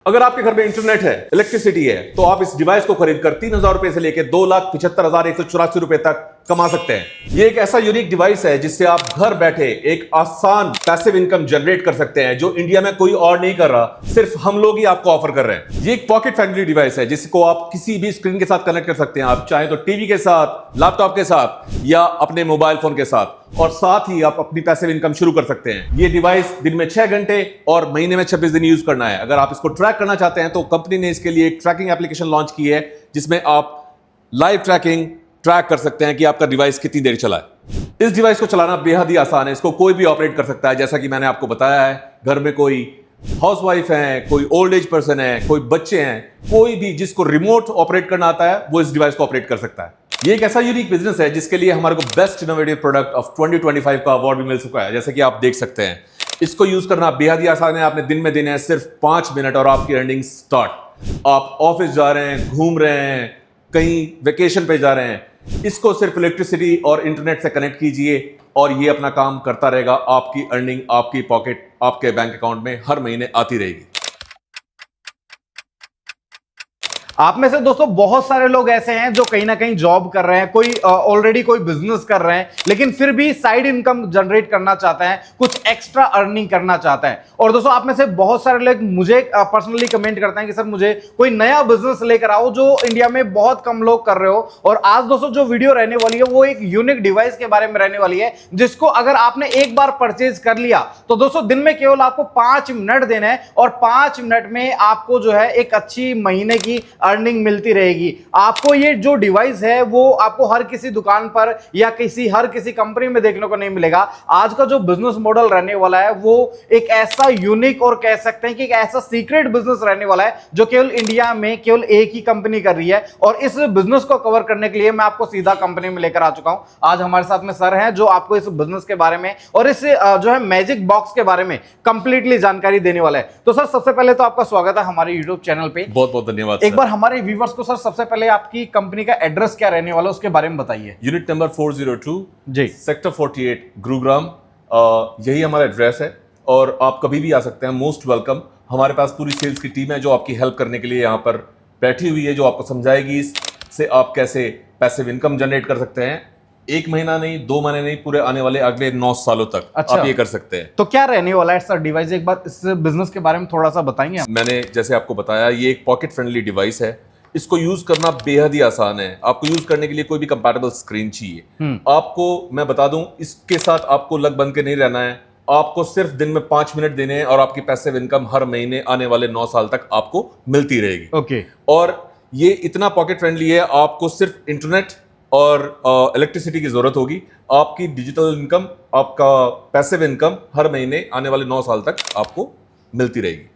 अगर आपके घर में इंटरनेट है, इलेक्ट्रिसिटी है, तो आप इस डिवाइस को खरीदकर 3,000 रुपए से लेकर 2,75,184 रुपए तक कमा सकते हैं। ये एक ऐसा यूनिक डिवाइस है जिससे आप घर बैठे एक आसान पैसिव इनकम जनरेट कर सकते हैं, जो इंडिया में कोई और नहीं कर रहा, सिर्फ हम लोग ही आपको ऑफर कर रहे हैं। ये एक पॉकेट फ्रेंडली डिवाइस है जिसको आप किसी भी स्क्रीन के साथ कनेक्ट कर सकते हैं। आप चाहे तो टीवी के साथ, लैपटॉप के साथ या अपने मोबाइल फोन के साथ, और साथ ही आप अपनी पैसिव इनकम शुरू कर सकते हैं। ये डिवाइस दिन में 6 घंटे और महीने में 26 दिन यूज करना है। अगर आप इसको ट्रैक करना चाहते हैं तो कंपनी ने इसके लिए एक ट्रैकिंग एप्लीकेशन लॉन्च की है जिसमें आप लाइव ट्रैक कर सकते हैं कि आपका डिवाइस कितनी देर चला है। इस डिवाइस को चलाना बेहद ही आसान है। इसको कोई भी ऑपरेट कर सकता है। जैसा कि मैंने आपको बताया है, घर में कोई हाउसवाइफ है, कोई ओल्ड एज पर्सन है, कोई बच्चे हैं, कोई भी जिसको रिमोट ऑपरेट करना आता है वो इस डिवाइस को ऑपरेट कर सकता है। ये एक ऐसा यूनिक बिजनेस है जिसके लिए हमारे को बेस्ट इनोवेटिव प्रोडक्ट ऑफ 2025 का अवार्ड भी मिल चुका है। जैसे कि आप देख सकते हैं, इसको यूज करना बेहद ही आसान है। आपने दिन में देने हैं सिर्फ 5 मिनट और आपकी अर्निंग स्टार्ट। आप ऑफिस जा रहे हैं, घूम रहे हैं, कहीं वेकेशन पे जा रहे हैं, इसको सिर्फ इलेक्ट्रिसिटी और इंटरनेट से कनेक्ट कीजिए और ये अपना काम करता रहेगा। आपकी अर्निंग आपकी पॉकेट, आपके बैंक अकाउंट में हर महीने आती रहेगी। आप में से दोस्तों बहुत सारे लोग ऐसे हैं जो कहीं ना कहीं जॉब कर रहे हैं, कोई ऑलरेडी कोई बिजनेस कर रहे हैं, लेकिन फिर भी साइड इनकम जनरेट करना चाहते हैं, कुछ एक्स्ट्रा अर्निंग करना चाहते हैं। और दोस्तों आप में से बहुत सारे लोग मुझे पर्सनली कमेंट करते हैं कि सर मुझे कोई नया बिजनेस लेकर आओ जो इंडिया में बहुत कम लोग कर रहे हो। और आज दोस्तों जो वीडियो रहने वाली है वो एक यूनिक डिवाइस के बारे में रहने वाली है, जिसको अगर आपने एक बार परचेज कर लिया तो दोस्तों दिन में केवल आपको 5 मिनट देना है और 5 मिनट में आपको जो है एक अच्छी महीने की अर्निंग मिलती रहेगी। आपको ये जो डिवाइस है वो आपको हर किसी दुकान पर या हर किसी कंपनी में देखने को नहीं मिलेगा। आज का जो बिजनेस मॉडल रहने वाला है वो एक ऐसा यूनिक और कह सकते हैं कि एक ऐसा सीक्रेट बिजनेस रहने वाला है जो केवल इंडिया में केवल एक ही कंपनी कर रही है। और इस बिजनेस को कवर करने के लिए मैं आपको सीधा कंपनी में लेकर आ चुका हूं। आज हमारे साथ में सर हैं जो आपको इस बिजनेस के बारे में और इस जो है मैजिक बॉक्स के बारे में कंप्लीटली जानकारी देने वाला है। तो सर सबसे पहले तो आपका स्वागत है हमारे यूट्यूब चैनल पे। बहुत बहुत धन्यवाद। एक बार हमारे व्यूअर्स को सर सबसे पहले आपकी कंपनी का एड्रेस क्या रहने वाला है उसके बारे में बताइए। यूनिट नंबर 402 जी, सेक्टर 48 गुरुग्राम, यही हमारा एड्रेस है और आप कभी भी आ सकते हैं। Most welcome. हमारे पास पूरी सेल्स की टीम है जो आपकी हेल्प करने के लिए यहाँ पर बैठी हुई है, जो आपको समझाएगी इससे आप कैसे पैसिव इनकम जनरेट कर सकते हैं। 1 महीना नहीं, 2 महीने नहीं, पूरे आने वाले अगले 9 सालों तक आप ये कर सकते हैं। तो क्या रहने वाला है सर डिवाइस, एक बार इस बिजनेस के बारे में थोड़ा सा बताएंगे आप? मैंने जैसे आपको बताया, ये एक पॉकेट फ्रेंडली डिवाइस है। इसको यूज करना बेहद ही आसान है। आपको यूज करने के लिए कोई भी कंपैटिबल स्क्रीन चाहिए। आपको मैं बता दूं, इसके साथ आपको लग बन के नहीं रहना है। आपको सिर्फ दिन में 5 मिनट देने हैं और आपकी पैसिव इनकम हर महीने आने वाले 9 साल तक आपको मिलती रहेगी। ओके। और ये इतना पॉकेट फ्रेंडली है, आपको सिर्फ इंटरनेट और इलेक्ट्रिसिटी की जरूरत होगी। आपकी डिजिटल इनकम, आपका पैसिव इनकम हर महीने आने वाले 9 साल तक आपको मिलती रहेगी।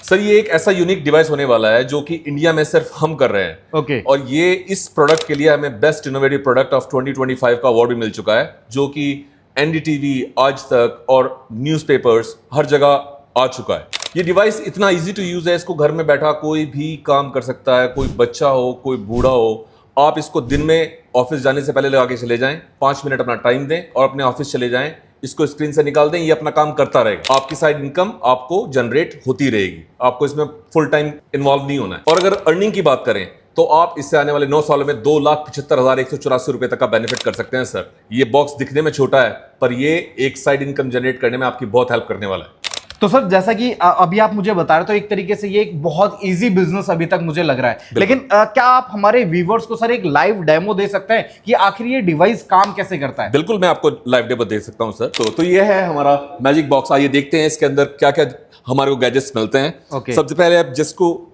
सर ये एक ऐसा यूनिक डिवाइस होने वाला है जो कि इंडिया में सिर्फ हम कर रहे हैं। ओके। और ये इस प्रोडक्ट के लिए हमें बेस्ट इनोवेटिव प्रोडक्ट ऑफ 2025 का अवार्ड भी मिल चुका है, जो कि एनडीटीवी, आज तक और न्यूज़पेपर्स हर जगह आ चुका है। ये डिवाइस इतना इजी टू यूज है, इसको घर में बैठा कोई भी काम कर सकता है। कोई बच्चा हो, कोई बूढ़ा हो, आप इसको दिन में ऑफिस जाने से पहले लगा के चले जाएं, 5 मिनट अपना टाइम दें और अपने ऑफिस चले जाएं। इसको स्क्रीन से निकाल दें, ये अपना काम करता रहेगा। आपकी साइड इनकम आपको जनरेट होती रहेगी। आपको इसमें फुल टाइम इन्वॉल्व नहीं होना है। और अगर अर्निंग की बात करें तो आप इससे आने वाले 9 सालों में 2,75,184 रुपए तक का बेनिफिट कर सकते हैं। सर ये बॉक्स दिखने में छोटा है, पर ये एक साइड इनकम जनरेट करने में आपकी बहुत हेल्प करने वाला है। तो सर जैसा कि अभी आप मुझे बता रहे तो एक तरीके से ये एक बहुत इजी बिजनेस अभी तक मुझे लग रहा है, लेकिन क्या आप हमारे व्यूवर्स को सर एक लाइव डेमो दे सकते हैं कि आखिर ये डिवाइस काम कैसे करता है? बिल्कुल, मैं आपको लाइव डेमो दे सकता हूं सर। तो ये है हमारा मैजिक बॉक्स। आइए देखते हैं इसके अंदर क्या क्या हमारे को गैजेट्स मिलते हैं। Okay. सबसे पहले आप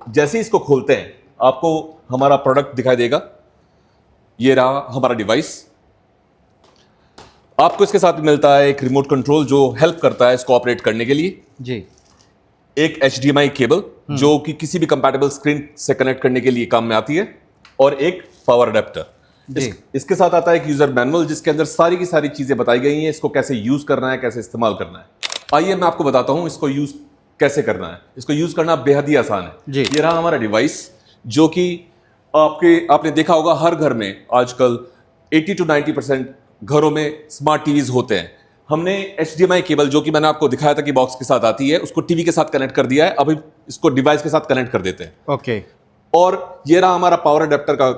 जैसे ही इसको खोलते हैं आपको हमारा प्रोडक्ट दिखाई देगा। ये रहा हमारा डिवाइस। आपको इसके साथ मिलता है एक रिमोट कंट्रोल जो हेल्प करता है इसको ऑपरेट करने के लिए जी, एक HDMI केबल जो कि किसी भी कंपैटिबल स्क्रीन से कनेक्ट करने के लिए काम में आती है, और एक पावर अडेप्टर। इसके साथ आता है एक यूजर मैनुअल जिसके अंदर सारी की सारी चीजें बताई गई हैं, इसको कैसे यूज करना है, कैसे इस्तेमाल करना है। आइए मैं आपको बताता हूं इसको यूज कैसे करना है। इसको यूज करना बेहद ही आसान है। ये रहा हमारा डिवाइस जो कि आपने देखा होगा हर घर में आजकल 80 to 90% घरों में स्मार्ट टीवीज होते हैं। हमने HDMI केबल जो कि मैंने आपको दिखाया था कि बॉक्स के साथ आती है, उसको टीवी के साथ कनेक्ट कर दिया है। अभी इसको डिवाइस के साथ कनेक्ट कर देते हैं। ओके, और ये रहा हमारा पावर अडेप्टर का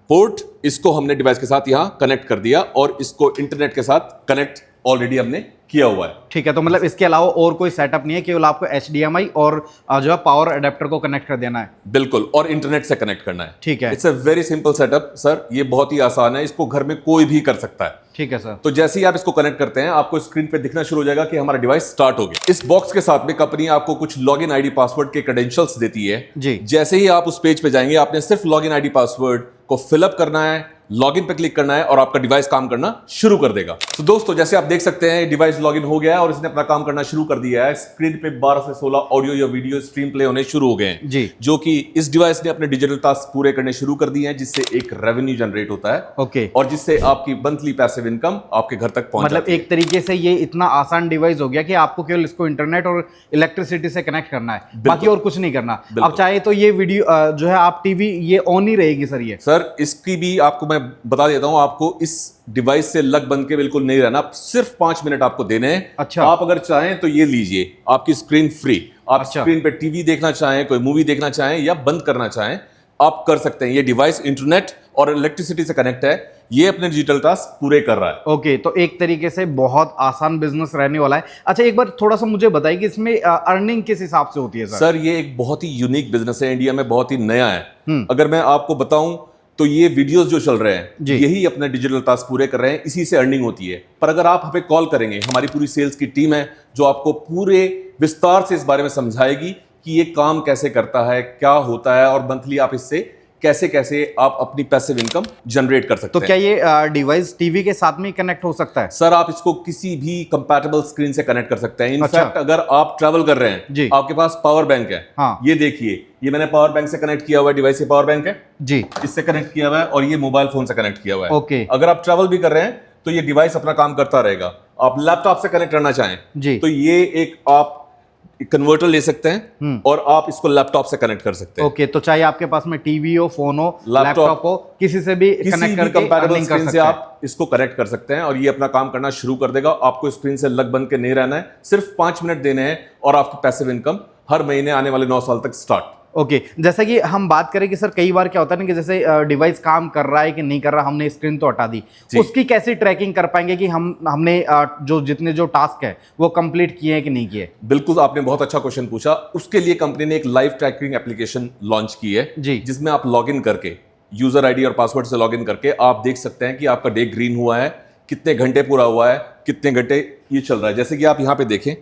पोर्ट, इसको हमने डिवाइस के साथ यहां कनेक्ट कर दिया और इसको इंटरनेट के साथ कनेक्ट ऑलरेडी हमने किया हुआ है। ठीक है। तो मतलब इसके अलावा और कोई सेटअप नहीं है, केवल आपको HDMI और जो है पावर अडेप्टर को कनेक्ट कर देना है। बिल्कुल, और इंटरनेट से कनेक्ट करना है। ठीक है। It's a very simple setup sir, ये बहुत ही आसान है, इसको घर में कोई भी कर सकता है। ठीक है सर। तो जैसे ही आप इसको कनेक्ट करते हैं आपको स्क्रीन पे दिखना शुरू हो जाएगा कि हमारा डिवाइस स्टार्ट हो गया। इस बॉक्स के साथ में कंपनी आपको कुछ लॉगिन आईडी पासवर्ड के क्रेडेंशियल्स देती है जी। जैसे ही आप उस पेज पे जाएंगे आपने सिर्फ लॉगिन आईडी पासवर्ड को फिलअप करना है, लॉगिन पे क्लिक करना है और आपका डिवाइस काम करना शुरू कर देगा। तो दोस्तों जैसे आप देख सकते हैं डिवाइस लॉगिन हो गया है और इसने अपना काम करना शुरू कर दिया है। स्क्रीन पे 12 से 16 ऑडियो या वीडियो स्ट्रीम प्ले होने शुरू हो गए हैं जी, जो कि इस डिवाइस ने अपने डिजिटल टास्क पूरे करने शुरू कर दिए हैं, जिससे एक रेवेन्यू जनरेट होता है। ओके। और जिससे आपकी मंथली पैसिव इनकम आपके घर तक पहुंच मतलब जाती है। एक तरीके से ये इतना आसान डिवाइस हो गया कि आपको केवल इसको इंटरनेट और इलेक्ट्रिसिटी से कनेक्ट करना है, बाकी और कुछ नहीं करना। अब चाहे तो ये वीडियो जो है आप टीवी ये ऑन ही रहेगी सर। ये सर इसकी भी आपको मैं बता देता हूं, आपको इस डिवाइस से लग बन के बिल्कुल नहीं रहना, सिर्फ 5 मिनट आपको देने हैं। अच्छा। आप अगर चाहें तो ये लीजिए, आपकी स्क्रीन फ्री। आप अच्छा। स्क्रीन पे टीवी देखना चाहें, कोई मूवी देखना चाहें या बंद करना चाहें आप कर सकते हैं। ये डिवाइस इंटरनेट और इलेक्ट्रिसिटी से कनेक्ट है, ये अपने डिजिटल टास्क पूरे कर रहा है। ओके, तो एक तरीके से बहुत आसान बिजनेस रहने वाला है। अच्छा, एक बार थोड़ा सा मुझे बताइए कि इसमें अर्निंग किस हिसाब से होती है सर? सर ये एक बहुत ही यूनिक बिजनेस है, इंडिया में बहुत ही नया है। अगर मैं आपको बताऊं तो ये वीडियोस जो चल रहे हैं यही अपने डिजिटल टास्क पूरे कर रहे हैं, इसी से अर्निंग होती है। पर अगर आप हमें कॉल करेंगे, हमारी पूरी सेल्स की टीम है जो आपको पूरे विस्तार से इस बारे में समझाएगी कि ये काम कैसे करता है, क्या होता है और मंथली आप इससे कैसे कैसे आप अपनी पैसिव इनकम जनरेट कर सकते तो हैं। क्या ये डिवाइस टीवी के साथ में कनेक्ट हो सकता है? सर आप इसको किसी भी कंपैटिबल स्क्रीन से कनेक्ट कर सकते हैं। इनफैक्ट अच्छा। अगर आप ट्रैवल कर रहे हैं जी। आपके पास पावर बैंक है, हाँ। ये देखिए, ये मैंने पावर बैंक से कनेक्ट किया हुआ है, डिवाइस ये पावर बैंक है जी, इससे कनेक्ट किया हुआ है और ये मोबाइल फोन से कनेक्ट किया हुआ है। ओके। अगर आप ट्रैवल भी कर रहे हैं तो ये डिवाइस अपना काम करता रहेगा। आप लैपटॉप से कनेक्ट करना चाहें जी, तो ये एक आप कन्वर्टर ले सकते हैं और आप इसको लैपटॉप से कनेक्ट कर सकते हैं। ओके। तो चाहे आपके पास में टीवी हो, फोन हो, लैपटॉप लैपटॉप हो, किसी से भी किसी कनेक्ट भी करके कंपैटिबल अर्निंग कर स्क्रीन से सकते हैं। आप इसको कनेक्ट कर सकते हैं और ये अपना काम करना शुरू कर देगा। आपको स्क्रीन से लग बन के नहीं रहना है, सिर्फ 5 मिनट देने हैं और आपकी पैसिव इनकम हर महीने आने वाले 9 साल तक स्टार्ट। ओके, जैसा कि हम बात करें कि सर कई बार क्या होता है ना कि जैसे डिवाइस काम कर रहा है कि नहीं कर रहा, हमने स्क्रीन तो हटा दी, उसकी कैसे ट्रैकिंग कर पाएंगे कि हमने जो जितने जो टास्क है वो कंप्लीट किए हैं कि नहीं किए? बिल्कुल, आपने बहुत अच्छा क्वेश्चन पूछा। उसके लिए कंपनी ने एक लाइव ट्रैकिंग एप्लीकेशन लॉन्च की है जी, जिसमें आप लॉगिन करके यूजर आईडी और पासवर्ड से लॉगिन करके आप देख सकते हैं कि आपका डे ग्रीन हुआ है, कितने घंटे पूरा हुआ है, कितने घंटे ये चल रहा है। जैसे कि आप यहाँ पे देखें,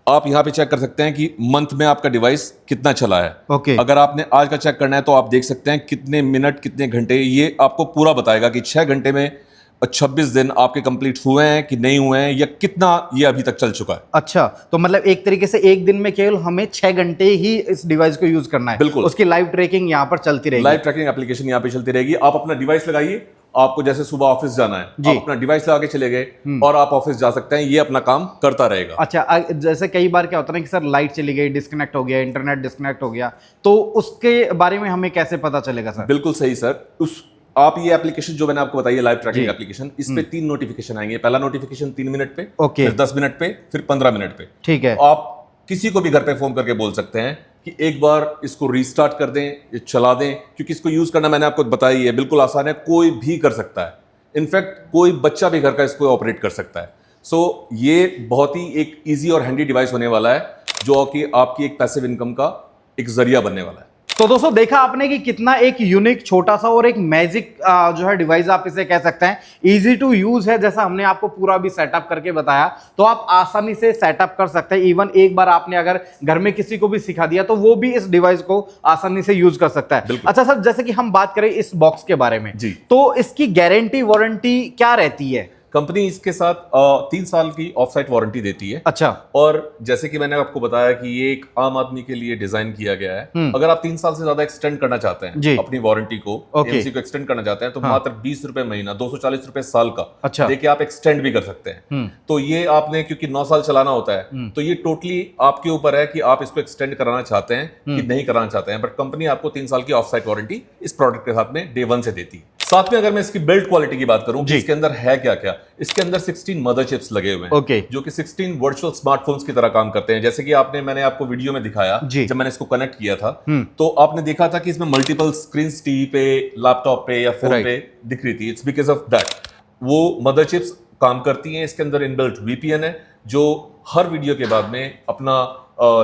आप यहाँ पे चेक कर सकते हैं कि मंथ में आपका डिवाइस कितना चला है। ओके। अगर आपने आज का चेक करना है तो आप देख सकते हैं कितने मिनट कितने घंटे, ये आपको पूरा बताएगा कि 6 घंटे में 26 दिन आपके कंप्लीट हुए हैं कि नहीं हुए हैं या कितना ये अभी तक चल चुका है। अच्छा, तो मतलब एक तरीके से एक दिन में केवल हमें 6 घंटे ही इस डिवाइस को यूज करना है। बिल्कुल। उसकी लाइव ट्रैकिंग यहाँ पर चलती रहेगी। लाइव ट्रैकिंग एप्लीकेशन यहाँ पे चलती रहेगी। आप अपना डिवाइस लगाइए, आपको जैसे सुबह ऑफिस जाना है, आप अपना डिवाइस लगा के चले गए और आप ऑफिस जा सकते हैं, ये अपना काम करता रहेगा। अच्छा, जैसे कई बार क्या होता है ना कि सर लाइट चली गई, डिस्कनेक्ट हो गया, इंटरनेट डिस्कनेक्ट हो गया, तो उसके बारे में हमें कैसे पता चलेगा सर? बिल्कुल सही सर। आप ये एप्लीकेशन जो मैंने आपको बताई है लाइव ट्रैकिंग एप्लीकेशन, इस पे 3 नोटिफिकेशन आएंगे। पहला नोटिफिकेशन 3 मिनट पे, ओके, फिर 10 मिनट पे, फिर 15 मिनट पे। ठीक है। आप किसी को भी घर पे फोन करके बोल सकते हैं कि एक बार इसको रीस्टार्ट कर दें, ये चला दें, क्योंकि इसको यूज करना मैंने आपको बताया ही है, बिल्कुल आसान है, कोई भी कर सकता है। इनफैक्ट कोई बच्चा भी घर का इसको ऑपरेट कर सकता है। सो ये बहुत ही एक ईजी और हैंडी डिवाइस होने वाला है जो कि आपकी एक पैसिव इनकम का एक जरिया बनने वाला है। तो दोस्तों देखा आपने कि कितना एक यूनिक छोटा सा और एक मैजिक जो है डिवाइस आप इसे कह सकते हैं, इजी टू यूज है। जैसा हमने आपको पूरा भी सेटअप करके बताया तो आप आसानी से सेटअप कर सकते हैं। इवन एक बार आपने अगर घर में किसी को भी सिखा दिया तो वो भी इस डिवाइस को आसानी से यूज कर सकता है। अच्छा सर, जैसे कि हम बात करें इस बॉक्स के बारे में जी, तो इसकी गारंटी वारंटी क्या रहती है? कंपनी इसके साथ 3 साल की ऑफ साइट वारंटी देती है। अच्छा। और जैसे कि मैंने आपको बताया कि ये एक आम आदमी के लिए डिजाइन किया गया है। अगर आप 3 साल से ज्यादा एक्सटेंड करना चाहते हैं अपनी वारंटी को, एमसी को एक्सटेंड करना चाहते हैं तो मात्र 20 रुपए महीना, 240 रुपए साल का अच्छा देखिए आप एक्सटेंड भी कर सकते हैं। तो ये आपने क्योंकि 9 साल चलाना होता है तो ये टोटली आपके ऊपर है कि आप इसको एक्सटेंड कराना चाहते हैं कि नहीं कराना चाहते हैं। बट कंपनी आपको 3 साल की ऑफ साइट वारंटी इस प्रोडक्ट के साथ में डे 1 से देती है। साथ में अगर मैं इसकी बिल्ड क्वालिटी की बात करूं जी। कि इसके अंदर है क्या क्या, इसके अंदर 16 मदर चिप्स लगे हुए हैं, ओके। जो कि 16 वर्चुअल स्मार्टफोन्स की तरह काम करते हैं। जैसे कि मैंने आपको वीडियो में दिखाया, जी। जब मैंने इसको कनेक्ट किया था, तो आपने देखा था कि इसमें मल्टीपल स्क्रीन टीवी पे, लैपटॉप पे या फोन Right. पे दिख रही थी। इट्स बिकॉज ऑफ दैट वो मदर चिप्स काम करती हैं। इसके अंदर इनबिल्ट वीपीएन है, जो हर वीडियो के बाद में अपना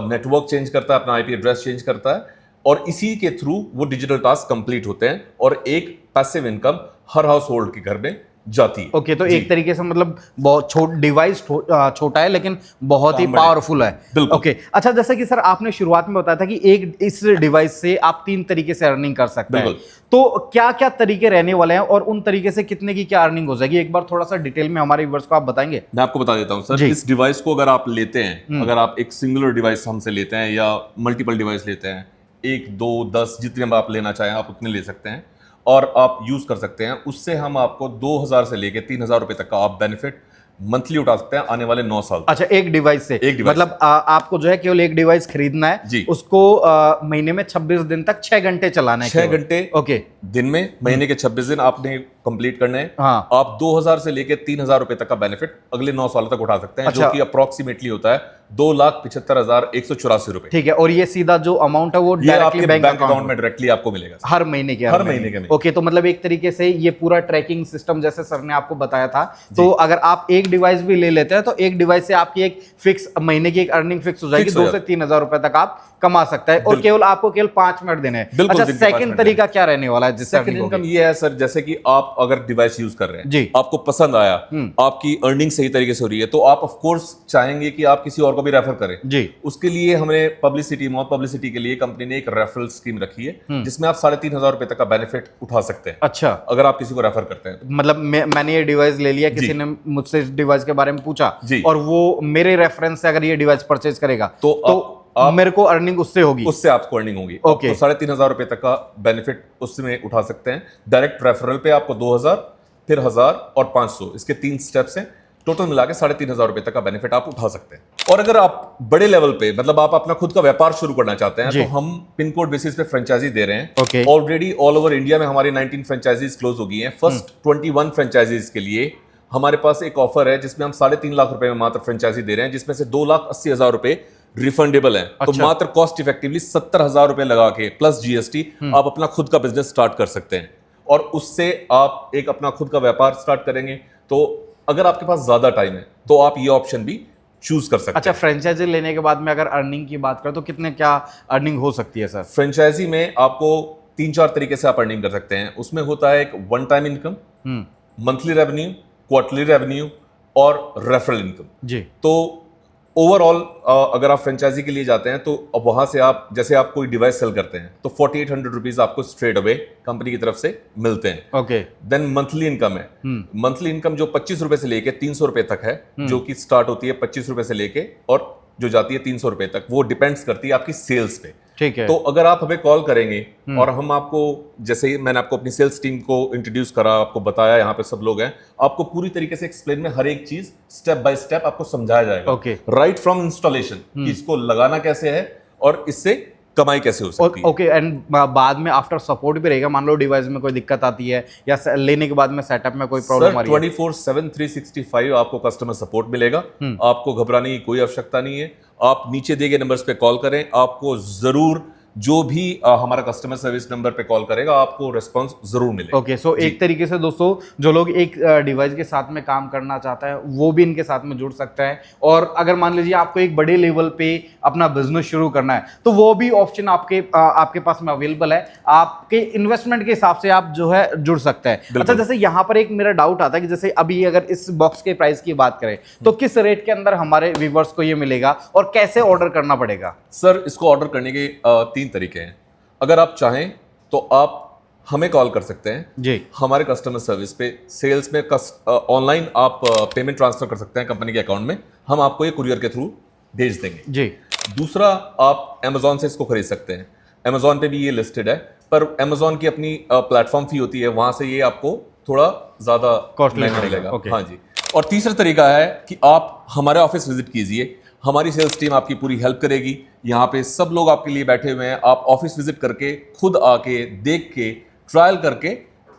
नेटवर्क चेंज करता है, अपना आईपी एड्रेस चेंज करता है, और इसी के थ्रू वो डिजिटल टास्क कंप्लीट होते हैं और एक पैसिव इनकम हर हाउस होल्ड के घर में जाती है। ओके, तो जी। एक तरीके से मतलब बहुत डिवाइस छोटा है लेकिन बहुत ही काम बड़े। पावरफुल है। बिल्कुल। ओके, अच्छा, जैसे कि सर आपने शुरुआत में बताया था कि एक इस डिवाइस से आप 3 तरीके से अर्निंग कर सकते हैं, बिल्कुल। तो क्या क्या तरीके रहने वाले हैं और उन तरीके से कितने की क्या अर्निंग हो जाएगी, एक बार थोड़ा सा डिटेल में हमारे व्यूअर्स को आप बताएंगे? मैं आपको बता देता हूं सर, जी। इस डिवाइस को अगर आप लेते हैं, अगर आप एक सिंगुलर डिवाइस हमसे लेते हैं या मल्टीपल डिवाइस लेते हैं, 1, 2, 10 जितने आप लेना चाहें आप उतने ले सकते हैं और आप यूज कर सकते हैं। उससे हम आपको 2000 से लेके 3000 रुपए तक का आप बेनिफिट मंथली उठा सकते हैं आने वाले 9 साल। अच्छा, एक डिवाइस से? एक डिवाइस मतलब आपको जो है केवल एक डिवाइस खरीदना है जी। उसको महीने में 26 दिन तक 6 घंटे चलाना है 6 केवल। घंटे ओके। दिन में, महीने के 26 दिन आपने कंप्लीट करने हैं। हाँ। आप 2000 से लेके 3000 रुपए तक का बेनिफिट अगले 9 साल तक उठा सकते हैं। अच्छा। अच्छा। जो कि अप्रोक्सीमेटली होता है 2,75,184 रुपए। ठीक है, और ये सीधा जो अमाउंट है वो ये डायरेक्टली आपके बैंक बैंक अकाउंट अकाउंट में डायरेक्टली आपको मिलेगा सर। हर महीने के हर महीने के। ओके, तो मतलब एक तरीके से ये पूरा ट्रैकिंग सिस्टम जैसे सर ने आपको बताया था, तो अगर आप एक डिवाइस भी ले लेते हैं तो एक डिवाइस से आपकी एक फिक्स महीने की एक अर्निंग फिक्स हो जाएगी, Fix हो 2 से 3 हजार रुपए तक आप कमा सकते हैं और केवल आपको केवल 5 मिनट देने हैं। बिल्कुल, अच्छा, दिन के 5 सेकंड मिनट तरीका क्या रहने वाला है जिससे सेकंड अर्निंग इनकम होगी? ये है सर, जैसे कि आप अगर डिवाइस यूज कर रहे हैं जी। आपको पसंद आया, आपकी अर्निंग सही तरीके से हो रही है, तो आप ऑफ कोर्स चाहेंगे कि आप किसी और को भी रेफर करें। जी। उसके लिए हमने पब्लिसिटी, मॉल पब्लिसिटी के लिए कंपनी ने एक रेफरल स्कीम रखी है जिसमें आप 3,500 रुपए तक का बेनिफिट उठा सकते हैं अच्छा, अगर आप किसी को रेफर करते हैं तो। मतलब मैंने ये डिवाइस ले लिया, किसी जी। ने मुझसे इस डिवाइस के बारे में पूछा जी। और वो मेरे रेफरेंस से अगर ये डिवाइस परचेज करेगा तो आप मेरे को अर्निंग उससे होगी। उससे आपको अर्निंग होगी। ओके। तो 3,500 रुपए तक का बेनिफिट उसमें उठा सकते हैं। डायरेक्ट रेफरल पे आपको 2,000, फिर 1,000 और 500, इसके 3 स्टेप्स हैं। टोटल मिला के 3,500 रुपए तक का बेनिफिट आप उठा सकते हैं। और अगर आप बड़े लेवल पे, मतलब आप अपना खुद का व्यापार शुरू करना चाहते हैं, तो हम पिन कोड बेसिस पे फ्रेंचाइजी दे रहे हैं। Okay. Already all over India में हमारी 19 फ्रेंचाइजीज क्लोज हो गई हैं। फर्स्ट 21 फ्रेंचाइजीज के लिए हमारे पास एक ऑफर है जिसमें हम 3.5 लाख रुपए में मात्र फ्रेंचाइजी दे रहे हैं, जिसमें से 2,80,000 रुपए रिफंडेबल है। तो अच्छा। मात्र कॉस्ट इफेक्टिवली 70,000 रुपए लगा के प्लस जीएसटी आप अपना खुद का बिजनेस स्टार्ट कर सकते हैं और उससे आप एक अपना खुद का व्यापार स्टार्ट करेंगे। तो अगर आपके पास ज्यादा टाइम है तो आप ये ऑप्शन भी चूज कर सकते अच्छा, फ्रेंचाइजी लेने के बाद में अगर अर्निंग की बात करें तो कितने क्या अर्निंग हो सकती है सर? हैं। फ्रेंचाइजी में आपको 3-4 तरीके से आप अर्निंग कर सकते हैं। उसमें होता है एक one time income, monthly revenue, quarterly revenue और रेफरल इनकम। जी। तो ओवरऑल अगर आप फ्रेंचाइजी के लिए जाते हैं तो अब वहां से आप, जैसे आप कोई डिवाइस सेल करते हैं तो 4,800 रुपीज आपको स्ट्रेट अवे कंपनी की तरफ से मिलते हैं। ओके। देन मंथली इनकम है। मंथली इनकम जो 25 रुपए से लेके 300 रुपए तक है, जो कि स्टार्ट होती है 25 रुपए से लेके और जो जाती है 300 रुपए तक, वो डिपेंड्स करती है आपकी सेल्स पे। ठीक है। तो अगर आप हमें कॉल करेंगे और हम आपको, जैसे ही मैंने आपको अपनी सेल्स टीम को इंट्रोड्यूस करा, आपको बताया यहाँ पे सब लोग हैं, आपको पूरी तरीके से एक्सप्लेन में हर एक चीज स्टेप बाय स्टेप आपको समझाया जाएगा। ओके। राइट फ्रॉम इंस्टॉलेशन कि इसको लगाना कैसे है और इससे कमाई कैसे हो सकती है। ओके, एंड बाद में आफ्टर सपोर्ट भी रहेगा, मान लो डिवाइस में कोई दिक्कत आती है या लेने के बाद में सेटअप में कोई प्रॉब्लम आ रही है? 24/7 365 आपको कस्टमर सपोर्ट मिलेगा। आपको घबराने की कोई आवश्यकता नहीं है। आप नीचे दिए गए नंबर्स पे कॉल करें, आपको जरूर जो भी हमारा कस्टमर सर्विस नंबर पे कॉल करेगा आपको रिस्पांस जरूर मिलेगा। ओके, सो एक तरीके से दोस्तों जो लोग एक डिवाइस के साथ में काम करना चाहता है वो भी इनके साथ में जुड़ सकता है, और अगर मान लीजिए आपको एक बड़े लेवल पे अपना बिजनेस शुरू करना है तो वो भी ऑप्शन आपके पास में अवेलेबल है। आपके इन्वेस्टमेंट के हिसाब से आप जो है जुड़ सकते हैं। अच्छा, जैसे यहाँ पर एक मेरा डाउट आता है कि जैसे अभी अगर इस बॉक्स के प्राइस की बात करें तो किस रेट के अंदर हमारे व्यूअर्स को ये मिलेगा और कैसे ऑर्डर करना पड़ेगा? सर, इसको ऑर्डर करने के 3 तरीके हैं। अगर आप चाहें तो आप हमें कॉल कर सकते हैं जी। हमारे कस्टमर सर्विस पे। सेल्स में ऑनलाइन आप पेमेंट ट्रांसफर कर सकते हैं कंपनी के अकाउंट में, हम आपको ये कुरियर के थ्रू भेज देंगे। जी। दूसरा, आप अमेजोन से इसको खरीद सकते हैं। अमेजोन पे भी ये लिस्टेड है, पर अमेजोन की अपनी प्लेटफॉर्म फी होती है, वहां से ये आपको थोड़ा ज्यादा Costly महंगा पड़ेगा। मिलेगा। ओके। हाँ जी। और तीसरा तरीका है कि आप हमारे ऑफिस विजिट कीजिए, हमारी सेल्स टीम आपकी पूरी हेल्प करेगी। यहाँ पे सब लोग आपके लिए बैठे हुए हैं। आप ऑफिस विजिट करके खुद आके देख के ट्रायल करके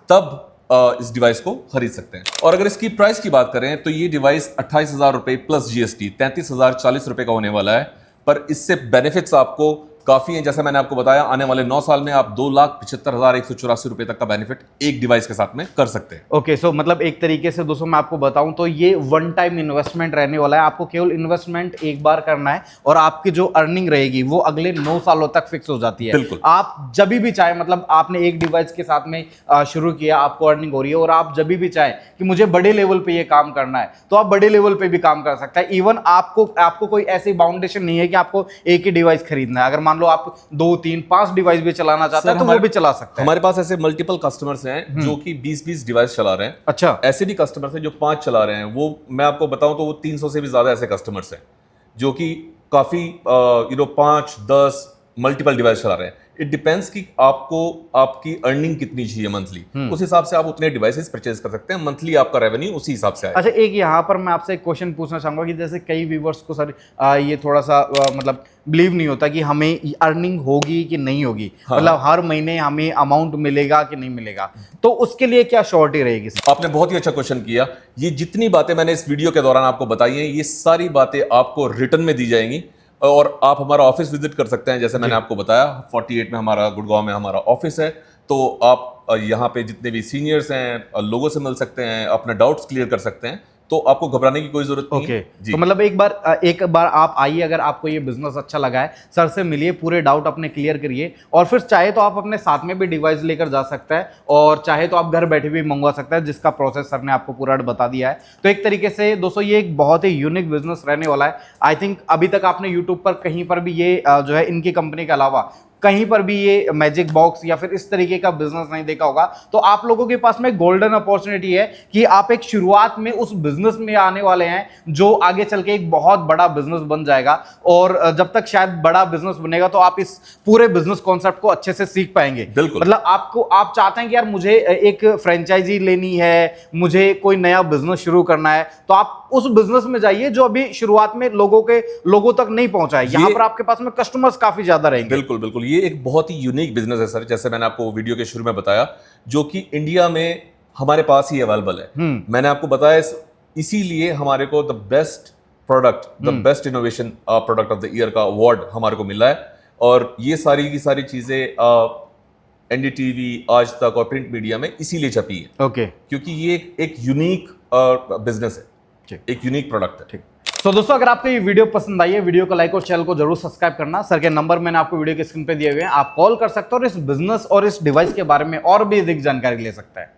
तब इस डिवाइस को खरीद सकते हैं। और अगर इसकी प्राइस की बात करें तो ये डिवाइस 28,000 रुपए प्लस जीएसटी 33,040 रुपए का होने वाला है। पर इससे बेनिफिट्स आपको काफी हैं। जैसे मैंने आपको बताया, आने वाले 9 साल में आप 2,75,184 रुपए तक का बेनिफिट एक डिवाइस के साथ में कर सकते हैं। ओके, सो मतलब एक तरीके से दोस्तों मैं आपको बताऊं तो ये वन टाइम इन्वेस्टमेंट रहने वाला है। आपको केवल इन्वेस्टमेंट एक बार करना है और आपकी जो अर्निंग रहेगी वो अगले 9 सालों तक फिक्स हो जाती है। बिल्कुल। आप जब भी चाहे, मतलब आपने एक डिवाइस के साथ में शुरू किया, आपको अर्निंग हो रही है और आप जब भी चाहे कि मुझे बड़े लेवल पे ये काम करना है तो आप बड़े लेवल पे भी काम कर सकते हैं। इवन आपको कोई ऐसी बाउंडेशन नहीं है कि आपको एक ही डिवाइस खरीदना है। अगर मान लो आप 2, 3, 5 डिवाइस भी चलाना चाहते हैं तो वो भी चला सकते हैं। हमारे पास ऐसे मल्टीपल कस्टमर्स हैं जो कि 20-20 डिवाइस चला रहे हैं। अच्छा। ऐसे भी कस्टमर्स हैं जो 5 चला रहे हैं। वो मैं आपको बताऊं तो वो 300 से भी ज्यादा ऐसे कस्टमर्स हैं जो कि काफी 5, 10 मल्टीपल डिवाइस चला रहे हैं। इट डिपेंड्स कि आपको आपकी अर्निंग कितनी चाहिए मंथली, उस हिसाब से आप उतने डिवाइसेस परचेज कर सकते हैं। मंथली आपका रेवेन्यू उसी हिसाब से आएगा। अच्छा, एक यहाँ पर मैं आपसे एक क्वेश्चन पूछना चाहूंगा कि जैसे कई व्यूवर्स को सर ये थोड़ा सा मतलब बिलीव नहीं होता कि हमें अर्निंग होगी कि नहीं होगी। हाँ। मतलब हर महीने हमें अमाउंट मिलेगा कि नहीं मिलेगा, तो उसके लिए क्या श्योरिटी रहेगी? आपने बहुत ही अच्छा क्वेश्चन किया। ये जितनी बातें मैंने इस वीडियो के दौरान आपको बताई हैं, ये सारी बातें आपको रिटर्न में दी जाएंगी और आप हमारा ऑफिस विजिट कर सकते हैं। जैसे मैंने आपको बताया 48 में हमारा गुड़गांव में हमारा ऑफिस है, तो आप यहाँ पे जितने भी सीनियर्स हैं लोगों से मिल सकते हैं, अपने डाउट्स क्लियर कर सकते हैं। तो आपको घबराने की कोई जरूरत नहीं है। तो मतलब एक बार आप आइए, अगर आपको ये बिजनेस अच्छा लगा है, सर से मिलिए, पूरे डाउट अपने क्लियर करिए और फिर चाहे तो आप अपने साथ में भी डिवाइस लेकर जा सकते हैं और चाहे तो आप घर बैठे भी मंगवा सकते हैं, जिसका प्रोसेस सर ने आपको पूरा बता दिया है। तो एक तरीके से दोस्तों ये एक बहुत ही यूनिक बिजनेस रहने वाला है। आई थिंक अभी तक आपने यूट्यूब पर कहीं पर भी ये जो है इनकी कंपनी के अलावा कहीं पर भी ये मैजिक बॉक्स या फिर इस तरीके का बिजनेस नहीं देखा होगा। तो आप लोगों के पास में गोल्डन अपॉर्चुनिटी है कि आप एक शुरुआत में उस बिजनेस में आने वाले हैं जो आगे चल के एक बहुत बड़ा बिजनेस बन जाएगा। और जब तक शायद बड़ा बिजनेस बनेगा तो आप इस पूरे बिजनेस कॉन्सेप्ट को अच्छे से सीख पाएंगे। बिल्कुल। मतलब आप चाहते हैं कि यार मुझे एक फ्रेंचाइजी लेनी है, मुझे कोई नया बिजनेस शुरू करना है, तो आप उस बिजनेस में जाइए जो अभी शुरुआत में लोगों तक नहीं पहुंचा है। यहाँ पर आपके पास में कस्टमर्स काफी ज्यादा रहेंगे। बिल्कुल बिल्कुल, ये एक बहुत ही यूनिक बिजनेस है सर, जैसे मैंने आपको वीडियो के शुरू में बताया, जो कि इंडिया में हमारे पास ही अवेलेबल है। मैंने आपको बताया इसीलिए हमारे को the best product, the best innovation product of the year का अवार्ड हमारे को मिला है। और ये सारी की सारी चीजें एनडीटीवी, आज तक और प्रिंट मीडिया में इसीलिए छपी है। ओके। क्योंकि ये एक यूनिक बिजनेस है, एक यूनिक प्रोडक्ट है। ठीक। तो दोस्तों अगर आपको ये वीडियो पसंद आई है, वीडियो को लाइक और चैनल को जरूर सब्सक्राइब करना। सर के नंबर मैंने आपको वीडियो के स्क्रीन पे दिए हुए हैं, आप कॉल कर सकते हो और इस बिजनेस और इस डिवाइस के बारे में और भी अधिक जानकारी ले सकते हैं।